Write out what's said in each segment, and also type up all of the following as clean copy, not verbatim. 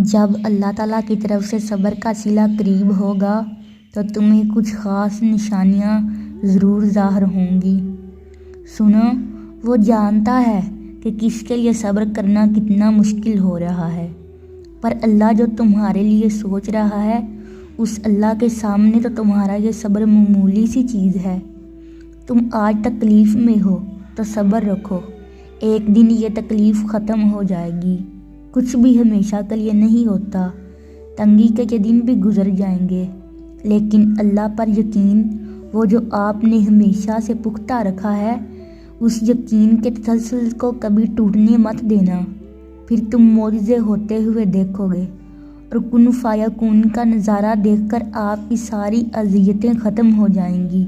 جب اللہ تعالیٰ کی طرف سے صبر کا صلہ قریب ہوگا تو تمہیں کچھ خاص نشانیاں ضرور ظاہر ہوں گی۔ سنو، وہ جانتا ہے کہ کس کے لیے صبر کرنا کتنا مشکل ہو رہا ہے، پر اللہ جو تمہارے لیے سوچ رہا ہے، اس اللہ کے سامنے تو تمہارا یہ صبر معمولی سی چیز ہے۔ تم آج تکلیف میں ہو تو صبر رکھو، ایک دن یہ تکلیف ختم ہو جائے گی۔ کچھ بھی ہمیشہ کے لیے نہیں ہوتا، تنگی کے یہ دن بھی گزر جائیں گے، لیکن اللہ پر یقین، وہ جو آپ نے ہمیشہ سے پختہ رکھا ہے، اس یقین کے تسلسل کو کبھی ٹوٹنے مت دینا۔ پھر تم معجزے ہوتے ہوئے دیکھو گے، اور کن فیکون کا نظارہ دیکھ کر آپ کی ساری اذیتیں ختم ہو جائیں گی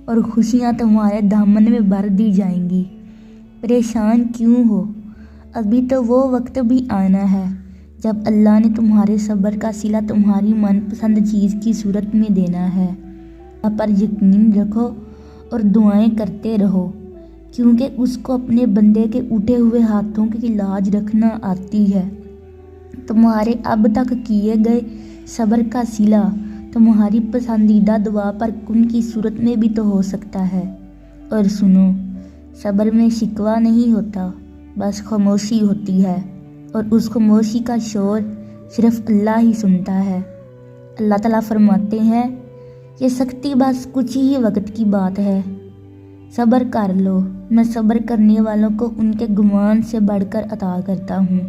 اور خوشیاں تمہارے دامن میں بھر دی جائیں گی۔ پریشان کیوں ہو؟ ابھی تو وہ وقت بھی آنا ہے جب اللہ نے تمہارے صبر کا صلہ تمہاری من پسند چیز کی صورت میں دینا ہے۔ اللہ پر یقین رکھو اور دعائیں کرتے رہو، کیونکہ اس کو اپنے بندے کے اٹھے ہوئے ہاتھوں کی لاج رکھنا آتی ہے۔ تمہارے اب تک کیے گئے صبر کا صلہ تمہاری پسندیدہ دعا پر کن کی صورت میں بھی تو ہو سکتا ہے۔ اور سنو، صبر میں شکوہ نہیں ہوتا، بس خاموشی ہوتی ہے، اور اس خاموشی کا شور صرف اللہ ہی سنتا ہے۔ اللہ تعالیٰ فرماتے ہیں، یہ سختی بس کچھ ہی وقت کی بات ہے، صبر کر لو، میں صبر کرنے والوں کو ان کے گمان سے بڑھ کر عطا کرتا ہوں۔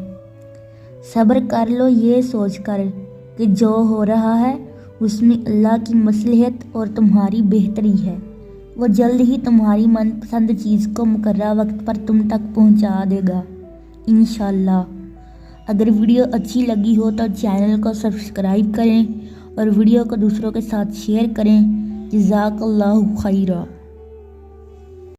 صبر کر لو یہ سوچ کر کہ جو ہو رہا ہے اس میں اللہ کی مصلحت اور تمہاری بہتری ہے، وہ جلد ہی تمہاری من پسند چیز کو مقررہ وقت پر تم تک پہنچا دے گا انشاءاللہ۔ اگر ویڈیو اچھی لگی ہو تو چینل کو سبسکرائب کریں اور ویڈیو کو دوسروں کے ساتھ شیئر کریں۔ جزاک اللہ خیرہ۔